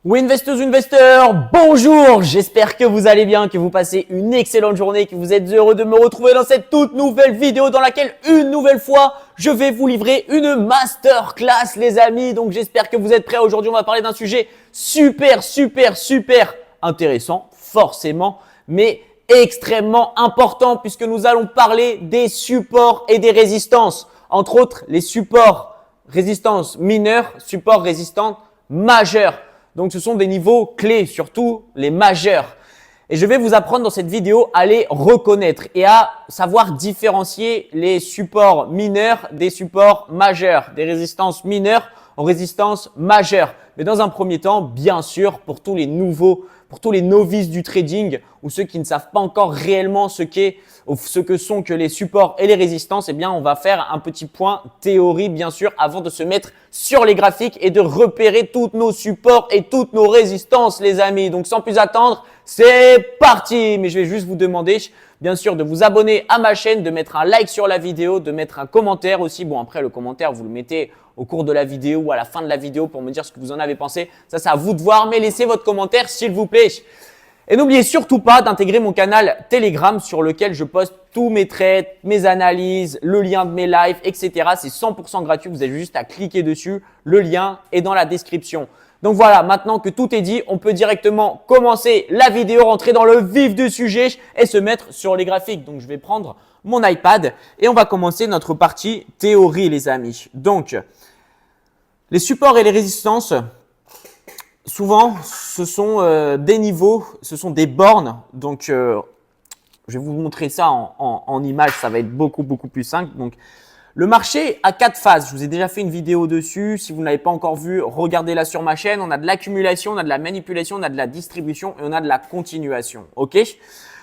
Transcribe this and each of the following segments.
Oui, investeuses, investisseurs, bonjour. J'espère que vous allez bien, que vous passez une excellente journée, que vous êtes heureux de me retrouver dans cette toute nouvelle vidéo dans laquelle, une nouvelle fois, je vais vous livrer une masterclass, les amis. Donc, j'espère que vous êtes prêts. Aujourd'hui, on va parler d'un sujet super intéressant, forcément, mais extrêmement important puisque nous allons parler des supports et des résistances. Entre autres, les supports résistance mineure, supports résistance majeure. Donc, ce sont des niveaux clés, surtout les majeurs. Et je vais vous apprendre dans cette vidéo à les reconnaître et à savoir différencier les supports mineurs des supports majeurs, des résistances mineures aux résistances majeures. Mais dans un premier temps, bien sûr, pour tous les nouveaux, pour tous les novices du trading ou ceux qui ne savent pas encore réellement ce que sont que les supports et les résistances, eh bien, on va faire un petit point théorie, bien sûr, avant de se mettre sur les graphiques et de repérer tous nos supports et toutes nos résistances, les amis. Donc, sans plus attendre, c'est parti! Mais je vais juste vous demander, bien sûr, de vous abonner à ma chaîne, de mettre un like sur la vidéo, de mettre un commentaire aussi. Bon, après, le commentaire, vous le mettez au cours de la vidéo ou à la fin de la vidéo pour me dire ce que vous en avez pensé. Ça, c'est à vous de voir, mais laissez votre commentaire, s'il vous plaît. Et n'oubliez surtout pas d'intégrer mon canal Telegram sur lequel je poste tous mes trades, mes analyses, le lien de mes lives, etc. C'est 100% gratuit. Vous avez juste à cliquer dessus. Le lien est dans la description. Donc voilà, maintenant que tout est dit, on peut directement commencer la vidéo, rentrer dans le vif du sujet et se mettre sur les graphiques. Donc, je vais prendre mon iPad et on va commencer notre partie théorie, les amis. Donc, les supports et les résistances, souvent, ce sont des niveaux, ce sont des bornes. Donc, je vais vous montrer ça en image, ça va être beaucoup plus simple. Donc, le marché a 4 phases. Je vous ai déjà fait une vidéo dessus. Si vous n'avez pas encore vu, regardez-la sur ma chaîne. On a de l'accumulation, on a de la manipulation, on a de la distribution et on a de la continuation. OK?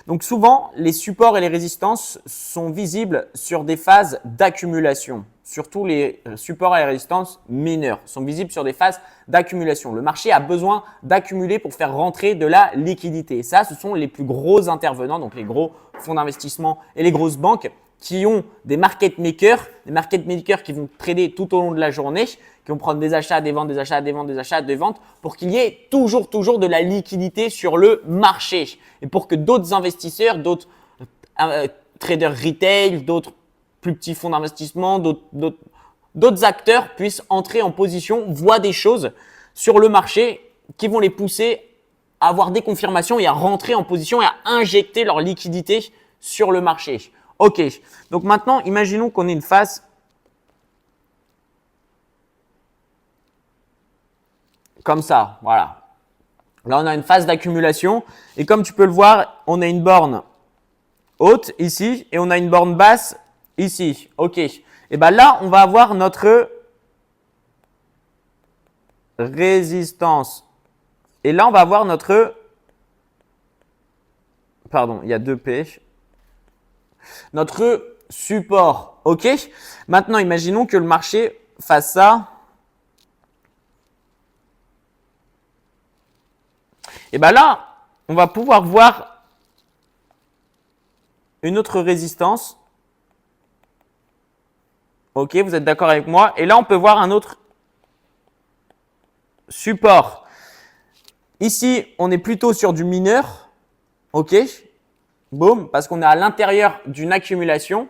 Donc, souvent, les supports et les résistances sont visibles sur des phases d'accumulation. Surtout les supports et les résistances mineures sont visibles sur des phases d'accumulation. Le marché a besoin d'accumuler pour faire rentrer de la liquidité. Ça, ce sont les plus gros intervenants, donc les gros fonds d'investissement et les grosses banques qui ont des market makers qui vont trader tout au long de la journée, qui vont prendre des achats, des ventes, des achats, des ventes, des achats, des ventes pour qu'il y ait toujours de la liquidité sur le marché et pour que d'autres investisseurs, d'autres traders retail, d'autres plus petits fonds d'investissement, d'autres acteurs puissent entrer en position, voient des choses sur le marché qui vont les pousser à avoir des confirmations et à rentrer en position et à injecter leur liquidité sur le marché. OK. Donc maintenant, imaginons qu'on ait une phase comme ça. Voilà. Là, on a une phase d'accumulation. Et comme tu peux le voir, on a une borne haute ici et on a une borne basse ici. OK. Et bien là, on va avoir notre résistance. Et là, on va avoir notre… Pardon, il y a 2 P. Notre support. OK? Maintenant, imaginons que le marché fasse ça. Et bien là, on va pouvoir voir une autre résistance. OK, vous êtes d'accord avec moi? Et là, on peut voir un autre support. Ici, on est plutôt sur du mineur. OK? Boum, parce qu'on est à l'intérieur d'une accumulation.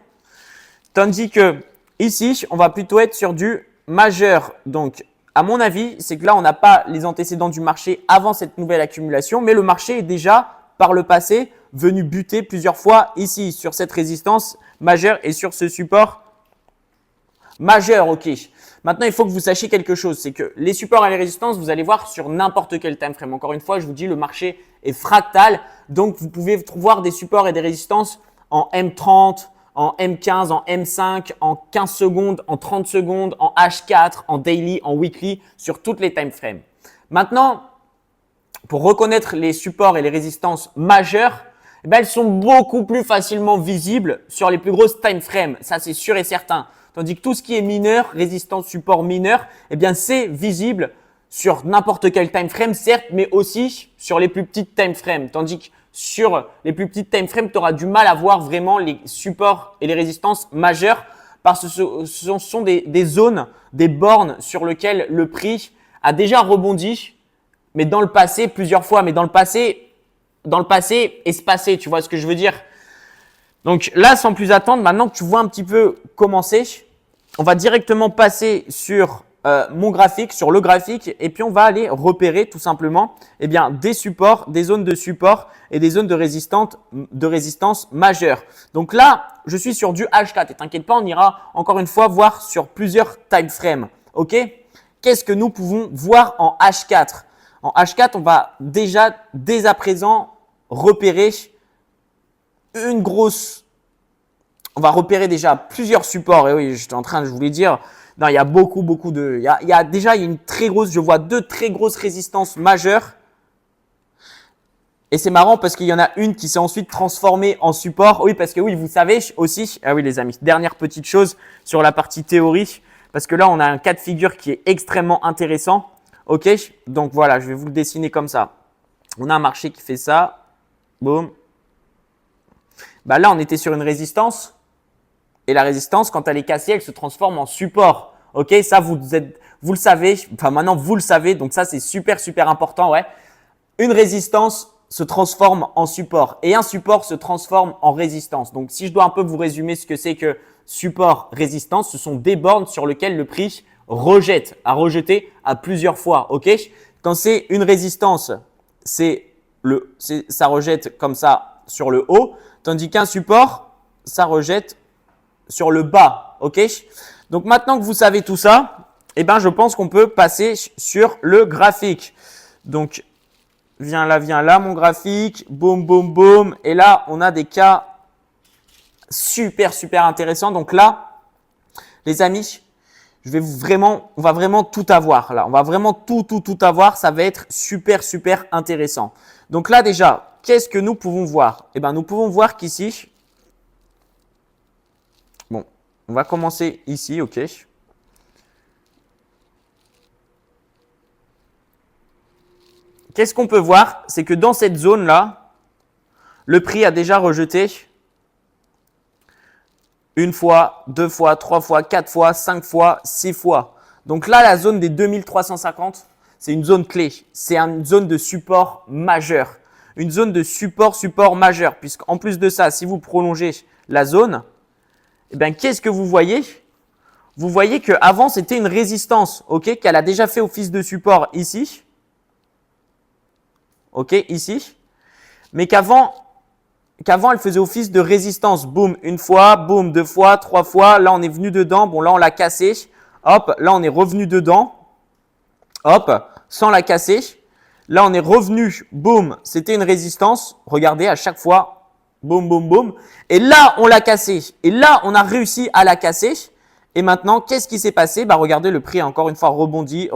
Tandis que ici, on va plutôt être sur du majeur. Donc, à mon avis, c'est que là, on n'a pas les antécédents du marché avant cette nouvelle accumulation, mais le marché est déjà, par le passé, venu buter plusieurs fois ici, sur cette résistance majeure et sur ce support majeur. OK. Maintenant, il faut que vous sachiez quelque chose, c'est que les supports et les résistances, vous allez voir sur n'importe quel time frame. Encore une fois, je vous dis, le marché est fractal, donc vous pouvez voir des supports et des résistances en M30, en M15, en M5, en 15 secondes, en 30 secondes, en H4, en daily, en weekly, sur toutes les time frames. Maintenant, pour reconnaître les supports et les résistances majeures, eh bien, elles sont beaucoup plus facilement visibles sur les plus grosses time frames. Ça, c'est sûr et certain. Tandis que tout ce qui est mineur, résistance, support mineur, eh bien, c'est visible sur n'importe quel time frame, certes, mais aussi sur les plus petites time frames. Tandis que sur les plus petites time frames, tu auras du mal à voir vraiment les supports et les résistances majeures parce que ce sont des zones, des bornes sur lesquelles le prix a déjà rebondi mais dans le passé plusieurs fois, mais dans le passé espacé, tu vois ce que je veux dire? Donc là, sans plus attendre, maintenant que tu vois un petit peu comment c'est, on va directement passer sur mon graphique, sur le graphique, et puis on va aller repérer tout simplement eh bien, des supports, des zones de support et des zones de résistance majeures. Donc là, je suis sur du H4 et t'inquiète pas, on ira encore une fois voir sur plusieurs time frames. Ok? Qu'est-ce que nous pouvons voir en H4? En H4, on va déjà dès à présent repérer on va repérer déjà plusieurs supports. Et oui, j'étais en train de vous les dire. Non, il y a beaucoup de. Il y a déjà une très grosse. Je vois deux très grosses résistances majeures. Et c'est marrant parce qu'il y en a une qui s'est ensuite transformée en support. Oui, parce que oui, vous savez aussi. Ah oui, les amis. Dernière petite chose sur la partie théorie. Parce que là, on a un cas de figure qui est extrêmement intéressant. Ok. Donc voilà, je vais vous le dessiner comme ça. On a un marché qui fait ça. Boum. Bah là, on était sur une résistance. Et la résistance, quand elle est cassée, elle se transforme en support. Ok, ça vous le savez. Enfin maintenant vous le savez. Donc ça c'est super important. Ouais. Une résistance se transforme en support et un support se transforme en résistance. Donc si je dois un peu vous résumer ce que c'est que support, résistance, ce sont des bornes sur lesquelles le prix a rejeté à plusieurs fois. Ok. Quand c'est une résistance, ça rejette comme ça sur le haut, tandis qu'un support, ça rejette sur le bas, ok? Donc maintenant que vous savez tout ça, eh ben je pense qu'on peut passer sur le graphique. Donc viens là mon graphique, boum. Et là on a des cas super intéressants. Donc là, les amis, on va vraiment tout avoir là. On va vraiment tout avoir. Ça va être super intéressant. Donc là déjà, qu'est-ce que nous pouvons voir? Eh ben nous pouvons voir qu'ici. Bon, on va commencer ici, ok. Qu'est-ce qu'on peut voir? C'est que dans cette zone-là, le prix a déjà rejeté une fois, deux fois, trois fois, quatre fois, 5 fois, 6 fois. Donc là, la zone des 2350, c'est une zone clé. C'est une zone de support majeur. Une zone de support majeur. Puisqu'en plus de ça, si vous prolongez la zone, eh bien, qu'est-ce que vous voyez? Vous voyez qu'avant, c'était une résistance, ok, qu'elle a déjà fait office de support ici. Ok, ici. Mais qu'avant, elle faisait office de résistance. Boum, une fois, boum, deux fois, trois fois. Là, on est venu dedans. Bon, là, on l'a cassé. Hop, là, on est revenu dedans. Hop, sans la casser. Là, on est revenu. Boum, c'était une résistance. Regardez, à chaque fois. Boum. Et là, on l'a cassé. Et là, on a réussi à la casser. Et maintenant, qu'est-ce qui s'est passé? Bah, regardez, le prix a encore une fois rebondi.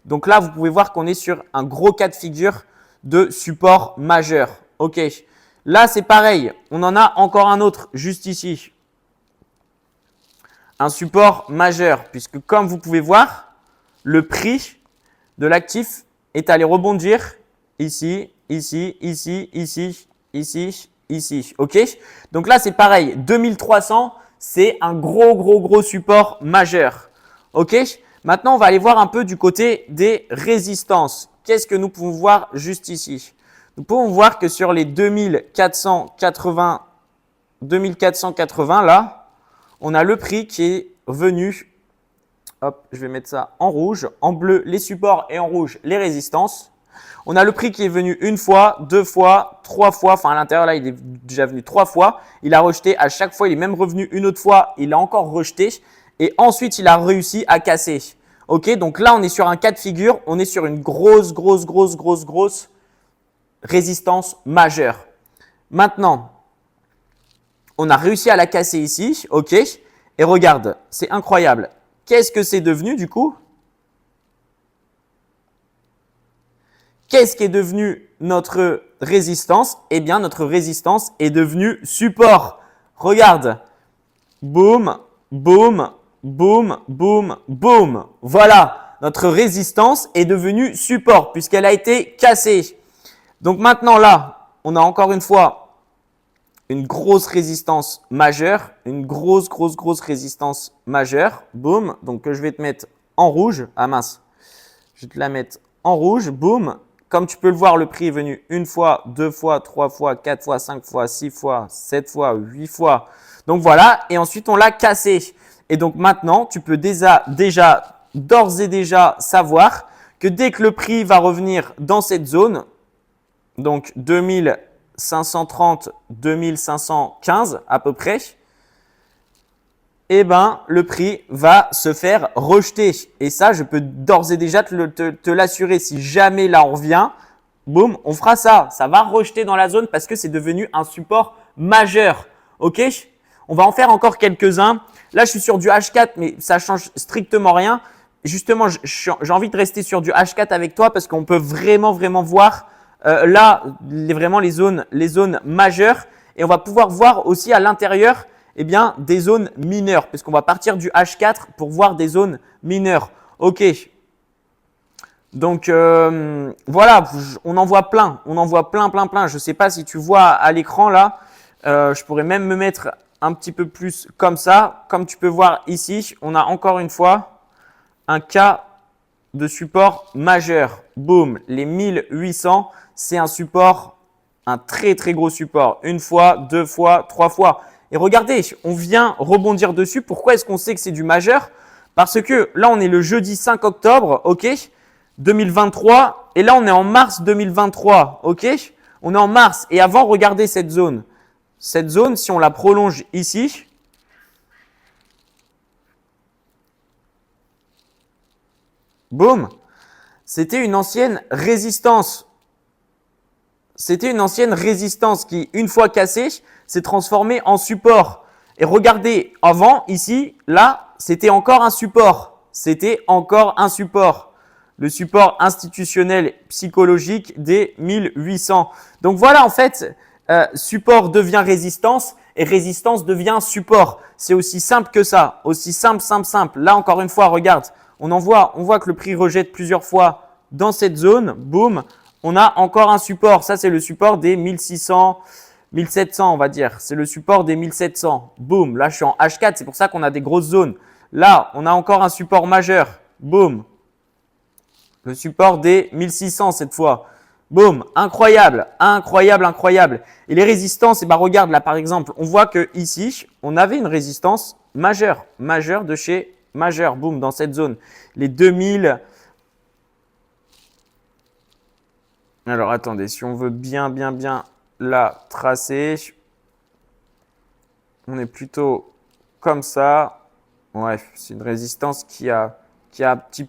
Donc là, vous pouvez voir qu'on est sur un gros cas de figure de support majeur. Ok. Là, c'est pareil. On en a encore un autre juste ici. Un support majeur, puisque comme vous pouvez voir, le prix de l'actif est allé rebondir ici. Ok. Donc là, c'est pareil. 2300, c'est un gros support majeur. Ok. Maintenant, on va aller voir un peu du côté des résistances. Qu'est-ce que nous pouvons voir juste ici? Nous pouvons voir que sur les 2480 là, on a le prix qui est venu. Hop, je vais mettre ça en rouge, en bleu les supports et en rouge les résistances. On a le prix qui est venu une fois, deux fois, trois fois. Enfin, à l'intérieur, là, il est déjà venu trois fois. Il a rejeté à chaque fois. Il est même revenu une autre fois. Il a encore rejeté. Et ensuite, il a réussi à casser. Ok, donc là, on est sur un cas de figure. On est sur une grosse résistance majeure. Maintenant, on a réussi à la casser ici. Ok, et regarde, c'est incroyable. Qu'est-ce que c'est devenu du coup? Qu'est-ce qui est devenu notre résistance? Eh bien, notre résistance est devenue support. Regarde. Boum. Voilà. Notre résistance est devenue support puisqu'elle a été cassée. Donc maintenant là, on a encore une fois une grosse résistance majeure. Une grosse résistance majeure. Boum. Donc que je vais te mettre en rouge. Ah mince. Je vais te la mettre en rouge. Boum. Comme tu peux le voir, le prix est venu une fois, deux fois, trois fois, quatre fois, cinq fois, six fois, sept fois, huit fois. Donc voilà. Et ensuite, on l'a cassé. Et donc maintenant, tu peux déjà d'ores et déjà savoir que dès que le prix va revenir dans cette zone, donc 2530, 2515 à peu près, eh ben, le prix va se faire rejeter. Et ça, je peux d'ores et déjà te l'assurer. Si jamais là, on revient, boum, on fera ça. Ça va rejeter dans la zone parce que c'est devenu un support majeur. OK? On va en faire encore quelques-uns. Là, je suis sur du H4, mais ça change strictement rien. Justement, j'ai envie de rester sur du H4 avec toi parce qu'on peut vraiment voir là, vraiment les zones majeures. Et on va pouvoir voir aussi à l'intérieur eh bien, des zones mineures, puisqu'on va partir du H4 pour voir des zones mineures. OK. Donc, voilà, on en voit plein. On en voit plein. Je ne sais pas si tu vois à l'écran là. Je pourrais même me mettre un petit peu plus comme ça. Comme tu peux voir ici, on a encore une fois un cas de support majeur. Boum, les 1800, c'est un support, un très gros support. Une fois, deux fois, trois fois. Et regardez, on vient rebondir dessus. Pourquoi est-ce qu'on sait que c'est du majeur? Parce que là, on est le jeudi 5 octobre, OK, 2023. Et là, on est en mars 2023, OK. On est en mars. Et avant, regardez cette zone. Cette zone, si on la prolonge ici, boum, c'était une ancienne résistance. C'était une ancienne résistance qui, une fois cassée, s'est transformée en support. Et regardez, avant, ici, là, c'était encore un support. C'était encore un support. Le support institutionnel psychologique des 1800. Donc voilà, en fait, support devient résistance et résistance devient support. C'est aussi simple que ça. Aussi simple. Là, encore une fois, regarde, on voit que le prix rejette plusieurs fois dans cette zone. Boum. On a encore un support. Ça, c'est le support des 1600, 1700, on va dire. C'est le support des 1700. Boum. Là, je suis en H4. C'est pour ça qu'on a des grosses zones. Là, on a encore un support majeur. Boum. Le support des 1600 cette fois. Boum. Incroyable. Et les résistances, regarde là, par exemple, on voit que ici, on avait une résistance majeure. Majeure de chez majeur. Boum. Dans cette zone. Les 2000. Alors, attendez, si on veut bien la tracer, on est plutôt comme ça. Ouais, c'est une résistance qui s'est un petit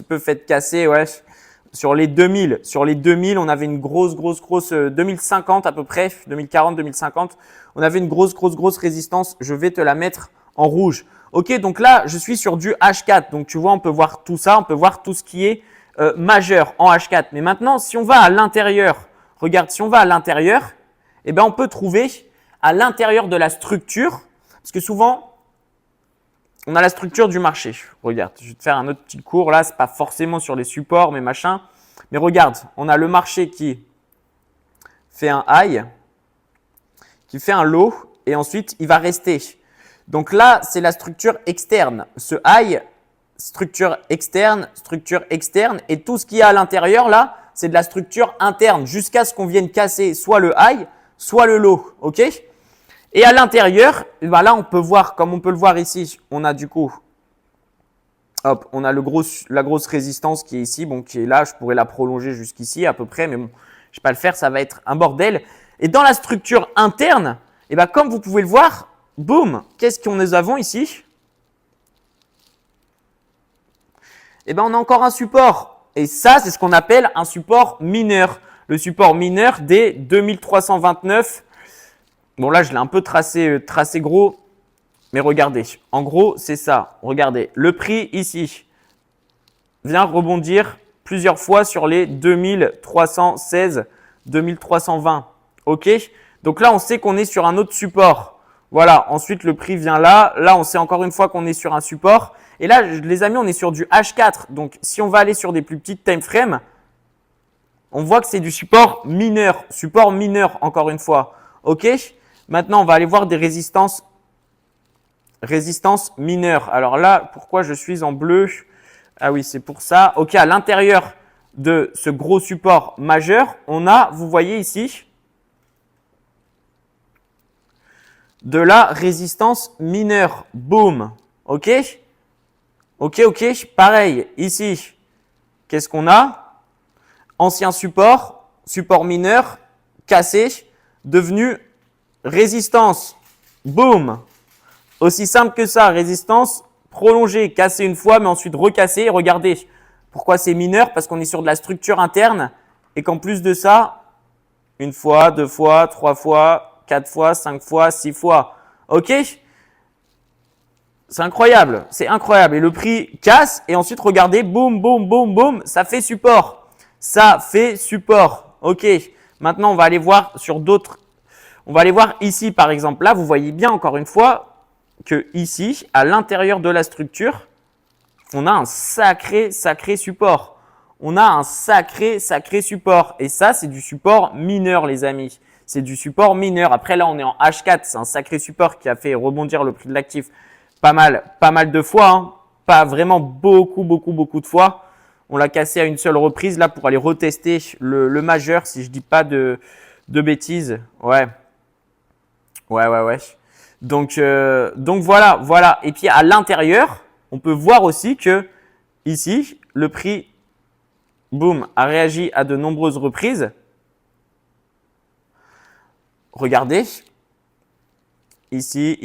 peu fait casser, ouais. Sur les 2000, on avait une grosse 2050 à peu près, 2040, 2050. On avait une grosse résistance. Je vais te la mettre en rouge. OK, donc là, je suis sur du H4. Donc, tu vois, on peut voir tout ça. On peut voir tout ce qui est majeur en H4. Mais maintenant, si on va à l'intérieur, regarde, si on va à l'intérieur, eh bien, on peut trouver à l'intérieur de la structure, parce que souvent, on a la structure du marché. Regarde, je vais te faire un autre petit cours là, c'est pas forcément sur les supports, mais machin. Mais regarde, on a le marché qui fait un high, qui fait un low, et ensuite, il va rester. Donc là, c'est la structure externe. Ce high, structure externe, et tout ce qu'il y a à l'intérieur là, c'est de la structure interne jusqu'à ce qu'on vienne casser soit le high, soit le low, OK? Et à l'intérieur, là on peut voir, comme on peut le voir ici, on a du coup, hop, on a la grosse résistance qui est ici, bon, qui est là, je pourrais la prolonger jusqu'ici à peu près, mais bon, je vais pas le faire, ça va être un bordel. Et dans la structure interne, comme vous pouvez le voir, boum, qu'est-ce qu'on nous avons ici? On a encore un support. Et ça, c'est ce qu'on appelle un support mineur. Le support mineur des 2329. Bon, là, je l'ai un peu tracé gros. Mais regardez, en gros, c'est ça. Regardez, le prix ici vient rebondir plusieurs fois sur les 2316, 2320. OK? Donc là, on sait qu'on est sur un autre support. Voilà, ensuite, le prix vient là. Là, on sait encore une fois qu'on est sur un support. Et là, les amis, on est sur du H4. Donc, si on va aller sur des plus petites time frames, on voit que c'est du support mineur. Support mineur, encore une fois. OK? Maintenant, on va aller voir des résistances mineures. Alors là, pourquoi je suis en bleu? Ah oui, c'est pour ça. OK, à l'intérieur de ce gros support majeur, on a, vous voyez ici, de la résistance mineure. Boom. OK? OK, OK. Pareil, ici, qu'est-ce qu'on a? Ancien support, support mineur, cassé, devenu résistance. Boom. Aussi simple que ça, résistance prolongée, cassée une fois, mais ensuite recassée. Regardez, pourquoi c'est mineur? Parce qu'on est sur de la structure interne et qu'en plus de ça, une fois, deux fois, trois fois, quatre fois, cinq fois, six fois. OK? C'est incroyable, c'est incroyable. Et le prix casse et ensuite regardez, boum, boum, boum, boum, ça fait support. Ça fait support. OK. Maintenant, on va aller voir sur d'autres. On va aller voir ici, par exemple. Là, vous voyez bien encore une fois que ici, à l'intérieur de la structure, on a un sacré support. On a un sacré support. Et ça, c'est du support mineur, les amis. C'est du support mineur. Après, là, on est en H4. C'est un sacré support qui a fait rebondir le prix de l'actif pas mal de fois. Hein. Pas vraiment beaucoup de fois. On l'a cassé à une seule reprise là pour aller retester le majeur, si je dis pas de bêtises. Ouais. Donc voilà. Et puis à l'intérieur, on peut voir aussi que ici, le prix, boum, a réagi à de nombreuses reprises. Regardez. Ici,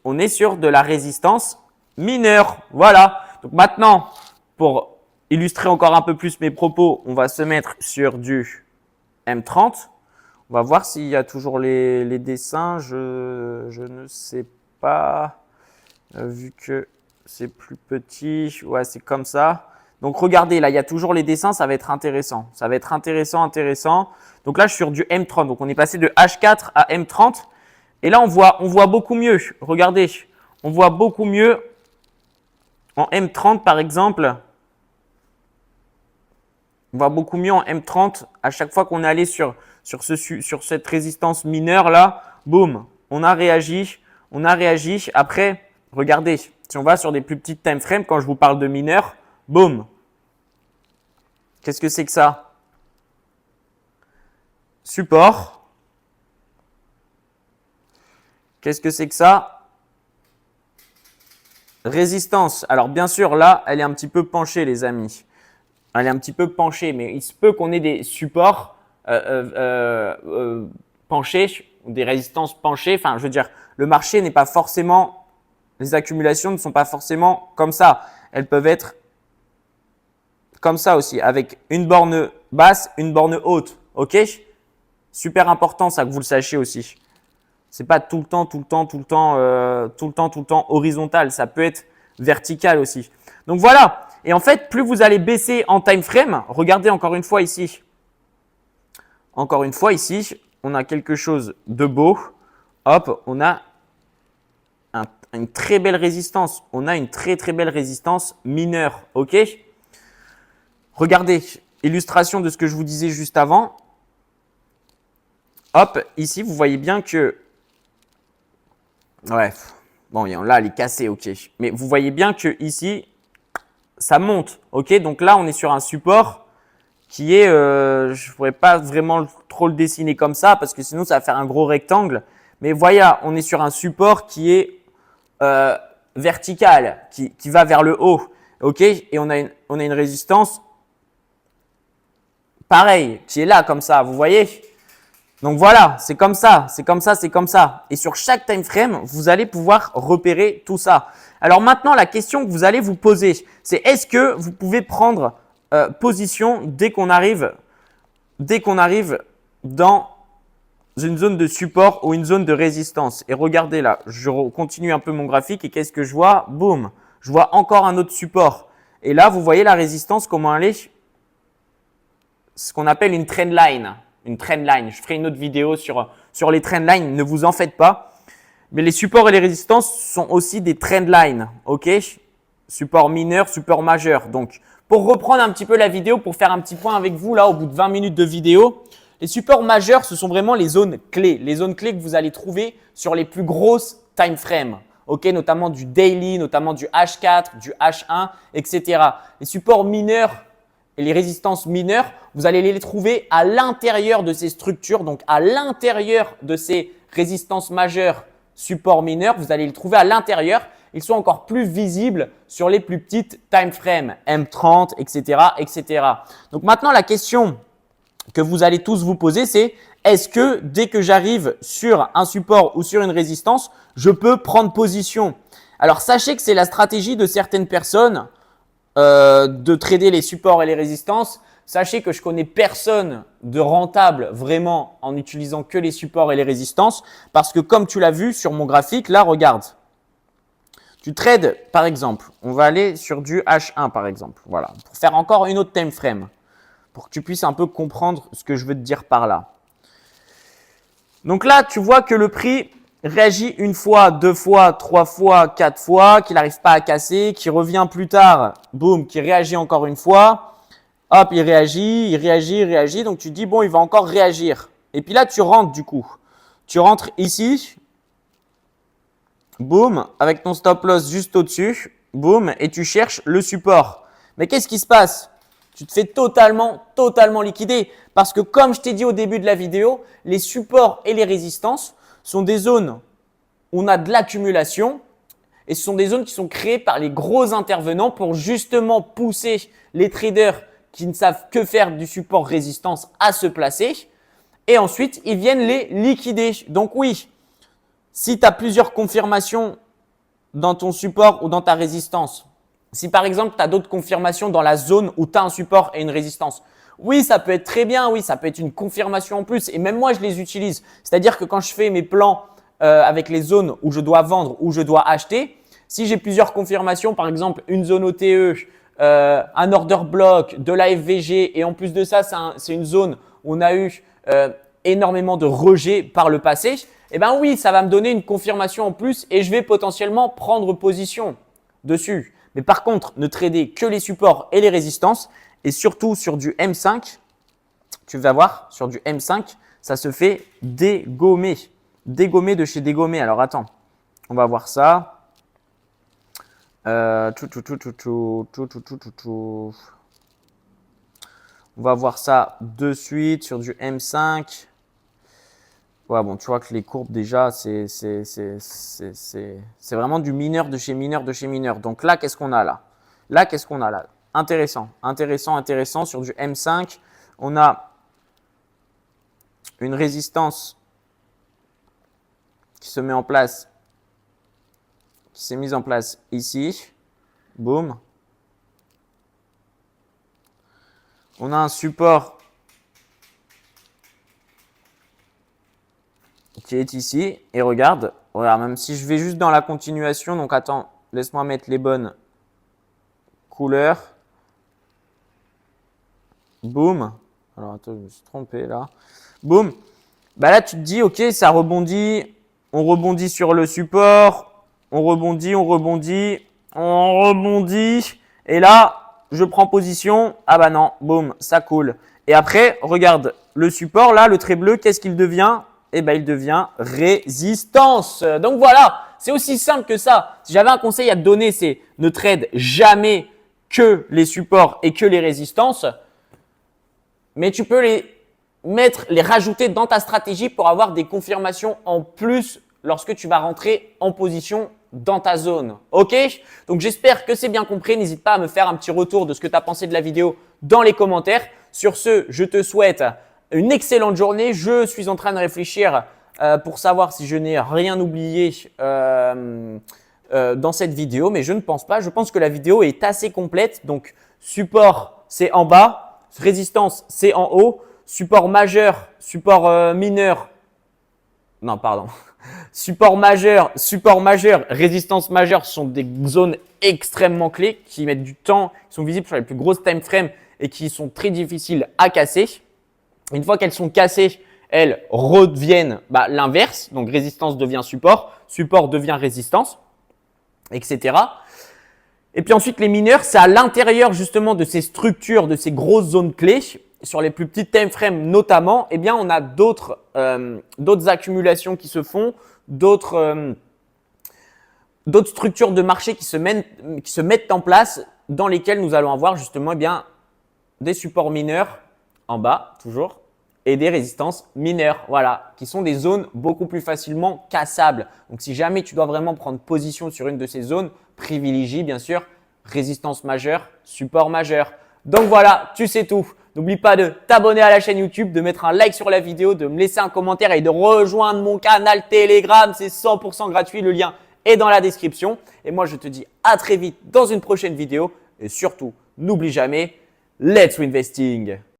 on est sur de la résistance mineure. Voilà. Donc maintenant, pour illustrer encore un peu plus mes propos, on va se mettre sur du M30. On va voir s'il y a toujours les dessins. Je ne sais pas, vu que c'est plus petit. Ouais, c'est comme ça. Donc regardez, là, il y a toujours les dessins. Ça va être intéressant. Ça va être intéressant. Donc là, je suis sur du M30. Donc on est passé de H4 à M30. Et là, on voit beaucoup mieux. Regardez, on voit beaucoup mieux en M30, par exemple. On voit beaucoup mieux en M30 à chaque fois qu'on est allé sur cette résistance mineure là. Boum, on a réagi. Après, regardez, si on va sur des plus petites time frames, quand je vous parle de mineur, boum. Qu'est-ce que c'est que ça? Support. Qu'est-ce que c'est que ça? Résistance. Alors bien sûr, là, elle est un petit peu penchée, les amis. Elle est un petit peu penchée, mais il se peut qu'on ait des supports penchés, des résistances penchées. Enfin, je veux dire, le marché n'est pas forcément, les accumulations ne sont pas forcément comme ça. Elles peuvent être comme ça aussi, avec une borne basse, une borne haute. OK? Super important ça que vous le sachiez aussi. C'est pas tout le temps horizontal. Ça peut être vertical aussi. Donc voilà. Et en fait, plus vous allez baisser en time frame, regardez encore une fois ici. Encore une fois ici, on a quelque chose de beau. Hop, on a une très belle résistance. On a une très belle résistance mineure. OK? Regardez, illustration de ce que je vous disais juste avant. Hop, ici, vous voyez bien que… Ouais, bon, là, elle est cassée, OK. Mais vous voyez bien que ici, ça monte, OK? Donc là, on est sur un support qui est… je ne pourrais pas vraiment trop le dessiner comme ça parce que sinon, ça va faire un gros rectangle. Mais voyez, on est sur un support qui est vertical, qui va vers le haut, OK? Et on a une résistance pareille, qui est là, comme ça, vous voyez? Donc voilà, c'est comme ça. Et sur chaque time frame, vous allez pouvoir repérer tout ça. Alors maintenant, la question que vous allez vous poser, c'est est-ce que vous pouvez prendre position dès qu'on arrive dans une zone de support ou une zone de résistance? Et regardez là, je continue un peu mon graphique et qu'est-ce que je vois? Boum, je vois encore un autre support. Et là, vous voyez la résistance, comment elle est? Ce qu'on appelle une trend line. Une trend line. Je ferai une autre vidéo sur les trend lines, ne vous en faites pas. Mais les supports et les résistances sont aussi des trend lines. OK? Support mineur, support majeur. Donc, pour reprendre un petit peu la vidéo, pour faire un petit point avec vous là au bout de 20 minutes de vidéo, les supports majeurs, ce sont vraiment les zones clés. Les zones clés que vous allez trouver sur les plus grosses time frames. notamment du daily, notamment du H4, du H1, etc. Les supports mineurs et les résistances mineures, vous allez les trouver à l'intérieur de ces structures, donc à l'intérieur de ces résistances majeures, supports mineurs, vous allez les trouver à l'intérieur. Ils sont encore plus visibles sur les plus petites time frames, M30, etc., etc. Donc maintenant, la question que vous allez tous vous poser, c'est est-ce que dès que j'arrive sur un support ou sur une résistance, je peux prendre position? Alors, sachez que c'est la stratégie de certaines personnes de trader les supports et les résistances. Sachez que je connais personne de rentable vraiment en utilisant que les supports et les résistances parce que comme tu l'as vu sur mon graphique, là, regarde. Tu trades, par exemple, on va aller sur du H1 par exemple, voilà, pour faire encore une autre time frame, pour que tu puisses un peu comprendre ce que je veux te dire par là. Donc là, tu vois que le prix réagit une fois, deux fois, trois fois, quatre fois, qu'il n'arrive pas à casser, qu'il revient plus tard, boum, qu'il réagit encore une fois. Hop, il réagit, il réagit, il réagit. Donc, tu dis, bon, il va encore réagir. Et puis là, tu rentres du coup. Tu rentres ici. Boum, avec ton stop loss juste au-dessus. Boum, et tu cherches le support. Mais qu'est-ce qui se passe? Tu te fais totalement liquider. Parce que comme je t'ai dit au début de la vidéo, les supports et les résistances sont des zones où on a de l'accumulation. Et ce sont des zones qui sont créées par les gros intervenants pour justement pousser les traders qui ne savent que faire du support résistance à se placer. Et ensuite, ils viennent les liquider. Donc oui, si tu as plusieurs confirmations dans ton support ou dans ta résistance, si par exemple, tu as d'autres confirmations dans la zone où tu as un support et une résistance, oui, ça peut être très bien, oui, ça peut être une confirmation en plus. Et même moi, je les utilise. C'est-à-dire que quand je fais mes plans avec les zones où je dois vendre, où je dois acheter, si j'ai plusieurs confirmations, par exemple une zone OTE, un order block, de la FVG et en plus de ça, c'est une zone où on a eu énormément de rejets par le passé, eh bien oui, ça va me donner une confirmation en plus et je vais potentiellement prendre position dessus. Mais par contre, ne trader que les supports et les résistances et surtout sur du M5, tu vas voir, sur du M5, ça se fait dégommer. Dégommer de chez dégommer. Alors attends, on va voir ça. On va voir ça de suite sur du M5. Ouais, bon, tu vois que les courbes déjà, c'est vraiment du mineur de chez mineur de chez mineur. Donc là, qu'est-ce qu'on a là? Là, qu'est-ce qu'on a là? Intéressant, intéressant, intéressant. Sur du M5, on a une résistance qui se met en place, qui s'est mise en place ici. Boum. On a un support qui est ici. Et regarde, même si je vais juste dans la continuation, donc attends, laisse-moi mettre les bonnes couleurs. Boum. Alors attends, je me suis trompé là. Boum. Bah là, tu te dis, ok, ça rebondit. On rebondit sur le support. On rebondit, on rebondit. On rebondit. Et là, je prends position. Ah bah non, boum, ça coule. Et après, regarde, le support là, le trait bleu, qu'est-ce qu'il devient? Eh ben, il devient résistance. Donc voilà, c'est aussi simple que ça. Si j'avais un conseil à te donner, c'est ne trade jamais que les supports et que les résistances. Mais tu peux les rajouter dans ta stratégie pour avoir des confirmations en plus lorsque tu vas rentrer en position dans ta zone. Ok? Donc, j'espère que c'est bien compris. N'hésite pas à me faire un petit retour de ce que tu as pensé de la vidéo dans les commentaires. Sur ce, je te souhaite une excellente journée. Je suis en train de réfléchir pour savoir si je n'ai rien oublié dans cette vidéo, mais je ne pense pas. Je pense que la vidéo est assez complète. Donc, support, c'est en bas. Résistance, c'est en haut. Support majeur, support mineur. Non, pardon. Support majeur, résistance majeure sont des zones extrêmement clés qui mettent du temps, qui sont visibles sur les plus grosses time frames et qui sont très difficiles à casser. Une fois qu'elles sont cassées, elles redeviennent l'inverse. Donc, résistance devient support, support devient résistance, etc. Et puis ensuite, les mineurs, c'est à l'intérieur justement de ces structures, de ces grosses zones clés. Sur les plus petites time frames notamment, eh bien, on a d'autres accumulations qui se font, d'autres d'autres structures de marché qui se mettent en place dans lesquelles nous allons avoir justement eh bien, des supports mineurs en bas, toujours, et des résistances mineures, voilà, qui sont des zones beaucoup plus facilement cassables. Donc, si jamais tu dois vraiment prendre position sur une de ces zones, privilégie bien sûr résistance majeure, support majeur. Donc voilà, tu sais tout. N'oublie pas de t'abonner à la chaîne YouTube, de mettre un like sur la vidéo, de me laisser un commentaire et de rejoindre mon canal Telegram. C'est 100% gratuit, le lien est dans la description. Et moi, je te dis à très vite dans une prochaine vidéo. Et surtout, n'oublie jamais, let's investing!